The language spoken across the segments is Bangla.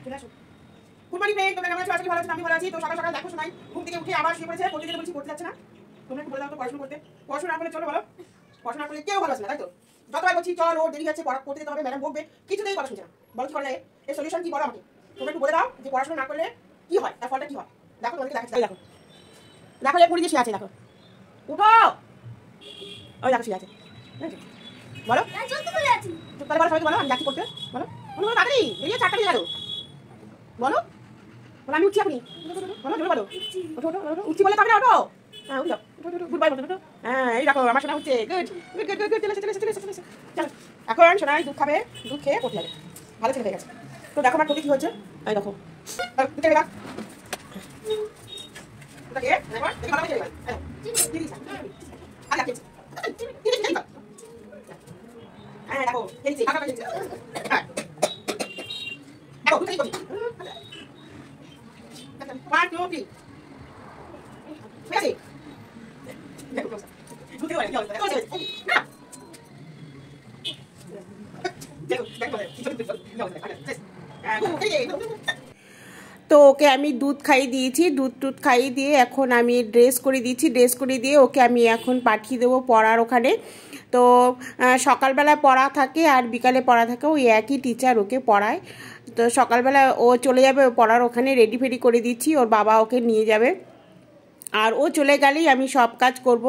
চলে আসো। গুড মর্নিং ফ্রেন্ড, তোমরা কেমন আছো? আজকে ভালো আছো? আমি ভালো আছি। তো সকাল সকাল দেখো শোনাই ঘুম থেকে উঠে আবার শুয়ে পড়েছে। পড়তে যেতে বলছি, পড়তে যাচ্ছে না। তোমরা একটু বলে দাও তো পড়াশোনা করতে। পড়াশোনা না করলে চলো বলো? পড়াশোনা করলে কেউ ভালো আছে না, তাই তো? যতবার বলছি চল, ওর দেরি হচ্ছে, পড়তে যেতে হবে, ম্যাডাম বকবে, কিছুতেই কথা শুনছে না। বলো কি করা যায়? এর সলিউশন কি বলো আমাকে? তোমরা একটু বলে দাও যে পড়াশোনা না করলে কি হয়, তার ফলটা কি হয়। দেখো তোমাদেরকে দেখাচ্ছি, দেখো দেখো লে পুরি দিয়ে শুয়ে আছে, দেখো উঠো, ওই দেখো শুয়ে আছে। বলো চুপ করে বলো, সবাইকে বলো আমি যাচ্ছি পড়তে। বলো বলো তাড়াতাড়ি, বেরিয়ে 4টা বেজে গেল। বলো বলো আমি উঠছি, আপনি বলো জোরে বলো। ওঠো ওঠো ওঠো, উঠছি বলে তবে না, ওঠো। হ্যাঁ উঠো ওঠো ওঠো, গুড বাই বলো। ওঠো, হ্যাঁ এই দেখো আমার সোনা উঠছে, good good good good good, চলে এসে চলে এসে চলে এসে চলে এসে। চলো এখন সোনাই দুধ খাবে, দুধ খেয়ে পড়তে যাবে, ভালো ছেলে হয়ে গেছে। তো দেখো আমার টোকে কি হয়েছে, এই দেখো চলে গেল ওটাকে দেখো দেখো ভালো চলে গেল। আরে খেয়েছি হ্যাঁ দেখো খেয়েছি কাকা খেয়েছি হ্যাঁ দেখো দুধ খেয়ে করবি 1 2 3 Merci. D'accord comme ça. Goûtez voilà, bien. তো ওকে আমি দুধ খাইয়ে দিয়েছি, দুধ খাইয়ে দিয়ে এখন আমি ড্রেস করে দিয়েছি, ড্রেস করে দিয়ে ওকে আমি এখন পাঠিয়ে দেবো পড়ার ওখানে। তো সকালবেলায় পড়া থাকে আর বিকালে পড়া থাকে, ওই একই টিচার ওকে পড়ায়। তো সকালবেলা ও চলে যাবে পড়ার ওখানে, রেডি ফেডি করে দিচ্ছি, ওর বাবা ওকে নিয়ে যাবে। আর ও চলে গেলেই আমি সব কাজ করব,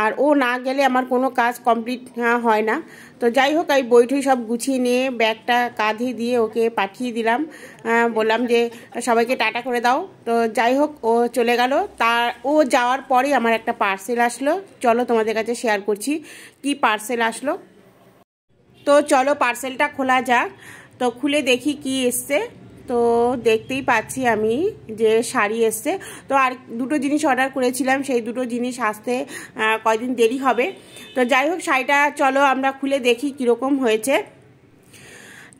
আর ও না গেলে আমার কোনো কাজ কমপ্লিট হয় না। তো যাই হোক আমি বইটই সব গুছিয়ে নিয়ে ব্যাগটা কাঁধে দিয়ে ওকে পাঠিয়ে দিলাম, বললাম যে সবাইকে টাটা করে দাও। তো যাই হোক ও চলে গেল। ও যাওয়ার পরেই আমার একটা পার্সেল আসলো, চলো তোমাদের কাছে শেয়ার করছি কি পার্সেল আসলো। তো চলো পার্সেলটা খোলা যাক। তো খুলে দেখি কি এসছে। তো দেখতেই পাচ্ছি আমি যে শাড়ি এসছে। তো আর দুটো জিনিস অর্ডার করেছিলাম, সেই দুটো জিনিস আসতে কয়দিন দেরি হবে। তো যাই হোক শাড়িটা চলো আমরা খুলে দেখি কীরকম হয়েছে।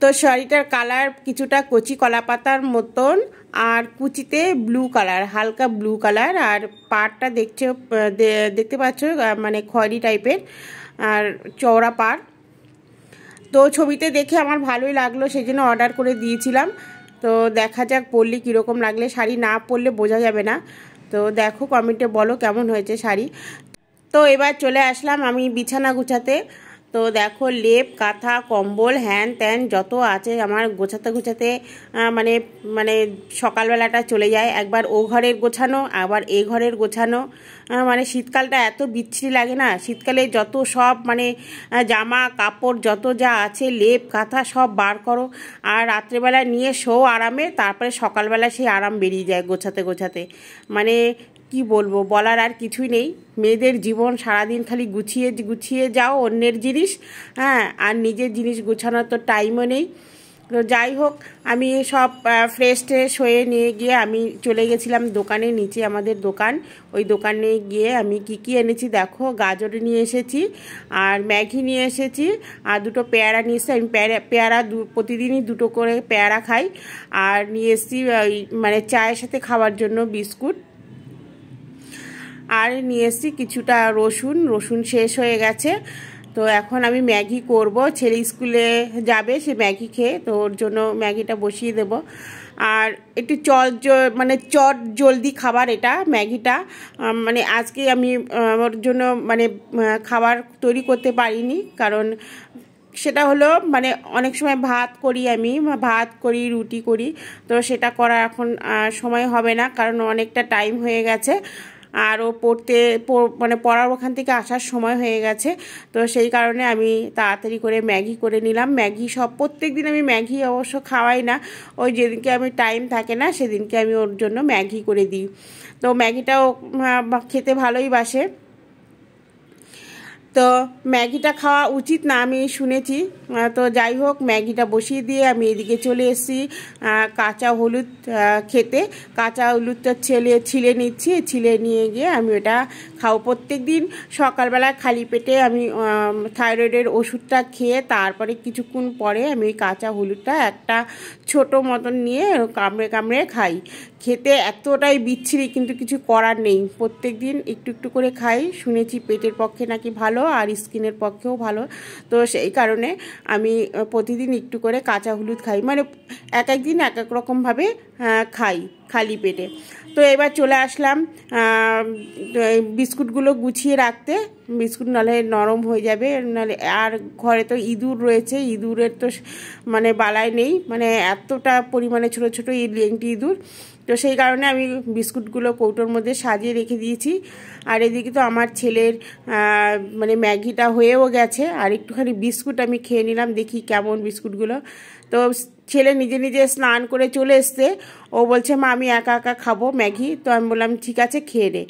তো শাড়িটার কালার কিছুটা কচি কলা পাতার মতন, আর কুচিতে ব্লু কালার, হালকা ব্লু কালার, আর পাড়টা দেখতে পাচ্ছ মানে খয়েরি টাইপের আর চওড়া পাড়। তো ছবিতে দেখে আমার ভালোই লাগলো, সেই জন্য অর্ডার করে দিয়েছিলাম। তো দেখা যাক পরলে কীরকম লাগলে, শাড়ি না পরলে বোঝা যাবে না। তো দেখো কমেন্টে বলো কেমন হয়েছে শাড়ি। তো এবার চলে আসলাম আমি বিছানা গুছাতে। তো দেখো লেপ কাঁথা কম্বল হ্যান ত্যান যত আছে আমার গোছাতে গোছাতে মানে মানে সকালবেলাটা চলে যায়। একবার ও ঘরের গোছানো আবার এ ঘরের গোছানো, মানে শীতকালটা এত বিচ্ছিরি লাগে না। শীতকালে যত সব মানে জামা কাপড় যত যা আছে লেপ কাঁথা সব বার করো, আর রাত্রেবেলা নিয়ে শো আরামে, তারপরে সকালবেলা সেই আরাম বেরিয়ে যায় গোছাতে গোছাতে। মানে কি বলবো, বলার আর কিছুই নেই। মেয়েদের জীবন সারাদিন খালি গুছিয়ে গুছিয়ে যাও অন্যের জিনিস, হ্যাঁ, আর নিজের জিনিস গুছানোর তো টাইমও নেই। তো যাই হোক আমি সব ফ্রেশ ট্রেশ হয়ে নিয়ে গিয়ে আমি চলে গেছিলাম দোকানে, নিচে আমাদের দোকান, ওই দোকানে গিয়ে আমি কি এনেছি দেখো, গাজর নিয়ে এসেছি আর ম্যাগি নিয়ে এসেছি আর দুটো পেয়ারা নিয়ে এসেছি। আমি পেয়ারা প্রতিদিনই দুটো করে পেয়ারা খাই। আর নিয়ে এসেছি মানে চায়ের সাথে খাওয়ার জন্য বিস্কুট, আর নিয়ে এসেছি কিছুটা রসুন শেষ হয়ে গেছে। তো এখন আমি ম্যাগি করব, ছেলে স্কুলে যাবে, সে ম্যাগি খেয়ে, তো ওর জন্য ম্যাগিটা বসিয়ে দেব। আর একটু মানে চট জলদি খাবার এটা ম্যাগিটা, মানে আজকে আমি ওর জন্য মানে খাবার তৈরি করতে পারিনি, কারণ সেটা হলো মানে অনেক সময় ভাত করি রুটি করি, তো সেটা করা এখন সময় হবে না, কারণ অনেকটা টাইম হয়ে গেছে। আর ও মানে পড়ার ওখান থেকে আসার সময় হয়ে গেছে। তো সেই কারণে আমি তাড়াতাড়ি করে ম্যাগি করে নিলাম। ম্যাগি প্রত্যেক দিন আমি ম্যাগি অবশ্য খাওয়াই না, ওই যেদিনকে আমি টাইম থাকে না সেদিনকে আমি ওর জন্য ম্যাগি করে দিই। তো ম্যাগিটাও খেতে ভালোই বাসে। তো ম্যাগিটা খাওয়া উচিত না আমি শুনেছি। তো যাই হোক ম্যাগিটা বসিয়ে দিয়ে আমি এদিকে চলে এসেছি কাঁচা হলুদ খেতে। কাঁচা হলুদটা ছিলে নিচ্ছি, ছিলে নিয়ে গিয়ে আমি ওটা খাও। প্রত্যেক দিন সকালবেলা খালি পেটে আমি থাইরয়েডের ওষুধটা খেয়ে তারপরে কিছুক্ষণ পরে আমি ওই কাঁচা হলুদটা একটা ছোট মতন নিয়ে কামড়ে কামড়ে খাই। খেতে এতটাই বিচ্ছিরি, কিন্তু কিছু করার নেই, প্রত্যেক দিন একটু একটু করে খাই, শুনেছি পেটের পক্ষে নাকি ভালো। ভালো আর স্কিনের পক্ষেও ভালো। তো সেই কারণে আমি প্রতিদিন একটু করে কাঁচা হলুদ খাই, মানে এক এক দিন এক এক রকমভাবে খাই খালি পেটে। তো এবার চলে আসলাম বিস্কুটগুলো গুছিয়ে রাখতে, বিস্কুট নাহলে নরম হয়ে যাবে, নাহলে আর ঘরে তো ইঁদুর রয়েছে, ইঁদুরের তো মানে বালাই নেই, মানে এতটা পরিমাণে ছোট ছোট এই লেংটি ইঁদুর। তো সেই কারণে আমি বিস্কুটগুলো কৌটোর মধ্যে সাজিয়ে রেখে দিয়েছি। আর এদিকে তো আমার ছেলের মানে ম্যাগিটা হয়েও গেছে, আর একটুখানি বিস্কুট আমি খেয়ে নিলাম, দেখি কেমন বিস্কুটগুলো। তো ছেলে নিজে নিজে স্নান করে চলে এসছে, ও বলছে মা আমি একা একা খাবো ম্যাগি। তো আমি বললাম ঠিক আছে খেয়ে নে,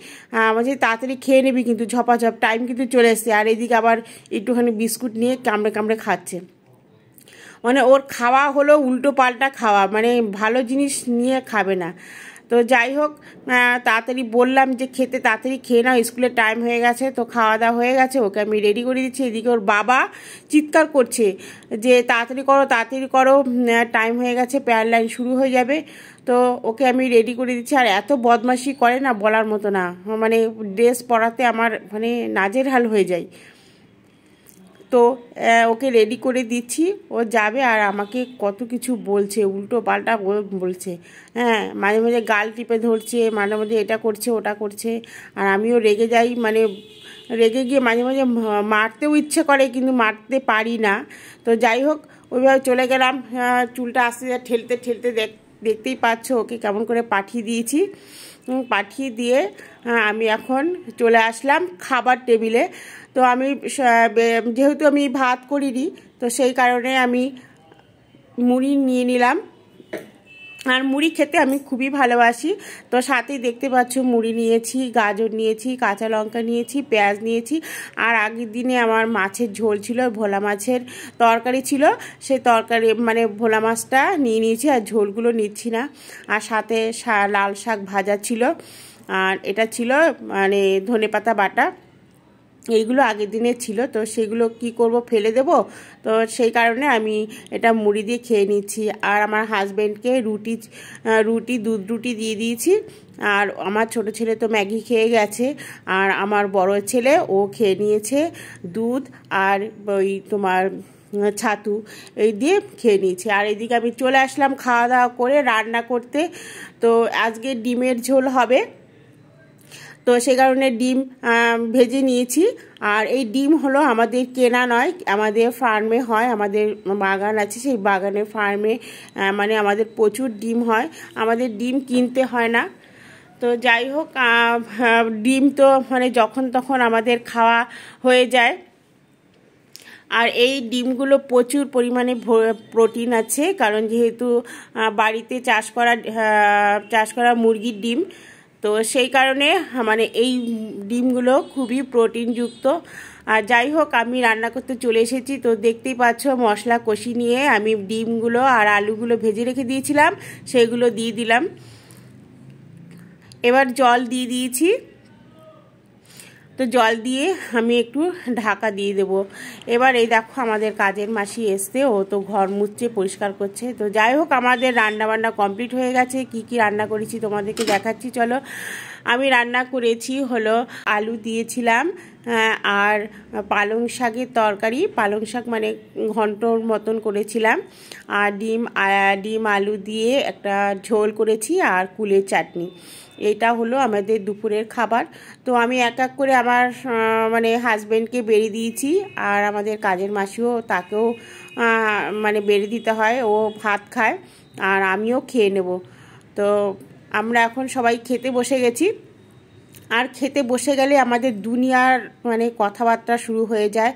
বলছি তাড়াতাড়ি খেয়ে নিবি কিন্তু, ঝপাঝপ টাইম কিন্তু চলে এসছে। আর এদিকে আবার একটুখানি বিস্কুট নিয়ে কামড়ে কামড়ে খাচ্ছে, মানে ওর খাওয়া হলো উল্টো পাল্টা খাওয়া, মানে ভালো জিনিস নিয়ে খাবে না। তো যাই হোক, তাড়াতাড়ি বললাম যে খেতে, তাড়াতাড়ি খেয়ে নাও, স্কুলের টাইম হয়ে গেছে। তো খাওয়া দাওয়া হয়ে গেছে, ওকে আমি রেডি করে দিচ্ছি। এদিকে ওর বাবা চিৎকার করছে যে তাড়াতাড়ি করো তাড়াতাড়ি করো, টাইম হয়ে গেছে, প্রেয়ার লাইন শুরু হয়ে যাবে। তো ওকে আমি রেডি করে দিচ্ছি। আর এত বদমাশি করে না বলার মতো না, মানে ড্রেস পরাতে আমার মানে নাজেরহাল হয়ে যায়। তো ওকে রেডি করে দিচ্ছি, ও যাবে আর আমাকে কত কিছু বলছে, উল্টো পাল্টা বলছে। হ্যাঁ, মাঝে মাঝে গাল টিপে ধরছে, মাঝে মাঝে এটা করছে ওটা করছে। আর আমিও রেগে যাই, মানে রেগে গিয়ে মাঝে মাঝে মারতেও ইচ্ছে করে কিন্তু মারতে পারি না। তো যাই হোক, ওইভাবে চলে গেলাম, চুলটা আস্তে ঠেলতে ঠেলতে দেখতেই পাচ্ছ ওকে কেমন করে পাঠিয়ে দিয়েছি। পাঠিয়ে দিয়ে আমি এখন চলে আসলাম খাবার টেবিলে। তো আমি যেহেতু আমি ভাত করিনি, তো সেই কারণে আমি মুড়ি নিয়ে নিলাম। আর মুড়ি খেতে আমি খুবই ভালোবাসি। তো সাথেই দেখতে পাচ্ছ মুড়ি নিয়েছি, গাজর নিয়েছি, কাঁচা লঙ্কা নিয়েছি, পেঁয়াজ নিয়েছি। আর আগের দিনে আমার মাছের ঝোল ছিল, ভোলা মাছের তরকারি ছিল, সেই তরকারি মানে ভোলা মাছটা নিয়ে নিয়েছি, আর ঝোলগুলো নিচ্ছি না। আর সাথে লাল শাক ভাজা ছিল, আর এটা ছিল মানে ধনেপাতা বাটা, এইগুলো আগের দিনে ছিল। তো সেগুলো কি করব, ফেলে দেব। তো সেই কারণে আমি এটা মুড়ি দিয়ে খেয়ে নিচ্ছি। আর আমার হাজব্যান্ডকে রুটি দুধ রুটি দিয়ে দিয়েছি। আর আমার ছোট ছেলে তো ম্যাগি খেয়ে গেছে, আর আমার বড় ছেলে ও খেয়ে নিয়েছে দুধ আর ওই তোমার ছাতু, এই দিয়ে খেয়ে নিয়েছি। আর এদিকে আমি চলে আসলাম খাওয়া দাওয়া করে রান্না করতে। তো আজকে ডিমের ঝোল হবে, তো সে কারণে ডিম ভেজে নিয়েছি। আর এই ডিম হলো আমাদের কেনা নয়, আমাদের ফার্মে হয়, আমাদের বাগান আছে, সেই বাগানের ফার্মে মানে আমাদের প্রচুর ডিম হয়, আমাদের ডিম কিনতে হয় না। তো যাই হোক, ডিম তো মানে যখন তখন আমাদের খাওয়া হয়ে যায়। আর এই ডিমগুলো প্রচুর পরিমাণে প্রোটিন আছে, কারণ যেহেতু বাড়িতে চাষ করা মুরগির ডিম, তো সেই কারণে মানে এই ডিমগুলো খুবই প্রোটিনযুক্ত। আর যাই হোক, আমি রান্না করতে চলে এসেছি। তো দেখতেই পাচ্ছ মশলা কষি নিয়ে আমি ডিমগুলো আর আলুগুলো ভেজে রেখে দিয়েছিলাম, সেগুলো দিয়ে দিলাম। এবার জল দিয়ে দিয়েছি। তো জল দিয়ে আমি একটু ঢাকা দিয়ে দেব। এবার এই দেখো আমাদের কাজের মাসি এসছে, ও তো ঘর মুছছে, পরিষ্কার করছে। তো যাই হোক, আমাদের রান্নাবান্না কমপ্লিট হয়ে গেছে। কি কি রান্না করেছি তোমাদেরকে দেখাচ্ছি, চলো। আমি রান্না করেছি হলো আলু দিয়েছিলাম, আর পালং শাকের তরকারি, পালং শাক মানে ঘন্টর মতন করেছিলাম, আর ডিম আলু দিয়ে একটা ঝোল করেছি, আর কুলের চাটনি। এটা হলো আমাদের দুপুরের খাবার। তো আমি এক এক করে আমার মানে হাজব্যান্ডকে বেড়ে দিয়েছি, আর আমাদের কাজের মাসিও, তাকেও মানে বেড়ে দিতে হয়, ও ভাত খায় আর আমিও খেয়ে নেব। তো আমরা এখন সবাই খেতে বসে গেছি। আর খেতে বসে গেলে আমাদের দুনিয়ার মানে কথাবার্তা শুরু হয়ে যায়,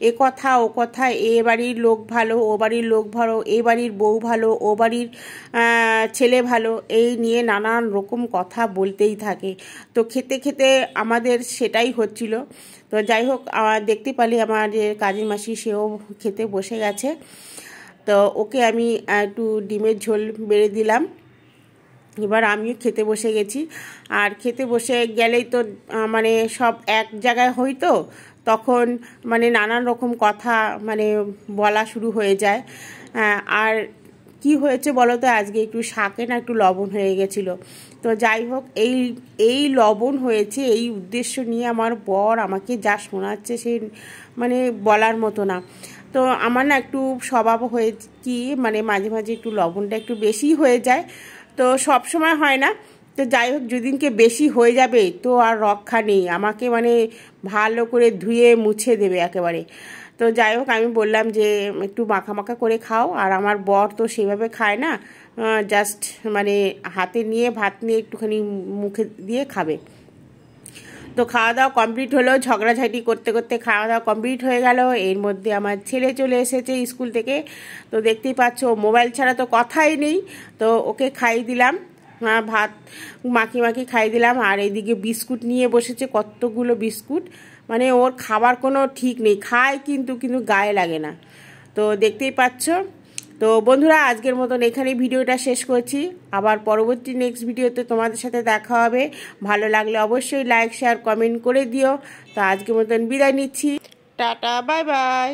এ কথা ও কথা, এ বাড়ির লোক ভালো, ও বাড়ির লোক ভালো, এ বাড়ির বউ ভালো, ও বাড়ির ছেলে ভালো, এই নিয়ে নানান রকম কথা বলতেই থাকে। তো খেতে খেতে আমাদের সেটাই হচ্ছিল। তো যাই হোক, দেখতে পালি আমার কাজের মাসি, সেও খেতে বসে গেছে। তো ওকে আমি একটু ডিমের ঝোল বেড়ে দিলাম। এবার আমিও খেতে বসে গেছি। আর খেতে বসে গেলেই তো মানে সব এক জায়গায় হইতো, তখন মানে নানান রকম কথা মানে বলা শুরু হয়ে যায়। আর কি হয়েছে বলো তো, আজকে একটু শাকে না একটু লবণ হয়ে গেছিলো। তো যাই হোক, এই লবণ হয়েছে এই উদ্দেশ্য নিয়ে আমার বর আমাকে যা শোনাচ্ছে সে মানে বলার মতো না। তো আমার না একটু স্বভাব হয়ে কি মানে মাঝে মাঝে একটু লবণটা একটু বেশি হয়ে যায়, তো সব সময় হয় না। তো যাই হোক, যেদিনকে বেশি হয়ে যাবে তো আর রক্ষা নেই, আমাকে মানে ভালো করে ধুয়ে মুছে দেবে একেবারে। তো যাই হোক, আমি বললাম যে একটু মাখা মাখা করে খাও, আর আমার বর তো সেভাবে খায় না, জাস্ট মানে হাতে নিয়ে ভাত নিয়ে একটুখানি মুখে দিয়ে খাবে। তো খাওয়া দাওয়া কমপ্লিট হলো, ঝগড়াঝাটি করতে করতে খাওয়া দাওয়া কমপ্লিট হয়ে গেল। এর মধ্যে আমার ছেলে চলে এসেছে স্কুল থেকে। তো দেখতেই পাচ্ছ মোবাইল ছাড়া তো কথাই নেই। তো ওকে খাইয়ে দিলাম, ভাত মাখি খাইয়ে দিলাম। আর এইদিকে বিস্কুট নিয়ে বসেছে, কতগুলো বিস্কুট, মানে ওর খাবার কোনো ঠিক নেই, খায় কিন্তু গায়ে লাগে না। তো দেখতেই পাচ্ছ। তো বন্ধুরা, আজকের মতন এখানেই ভিডিওটা শেষ করছি। আবার পরবর্তী নেক্সট ভিডিওতে তোমাদের সাথে দেখা হবে। ভালো লাগলে অবশ্যই লাইক শেয়ার কমেন্ট করে দিও। তো আজকের মতন বিদায় নিচ্ছি, টাটা বাই বাই।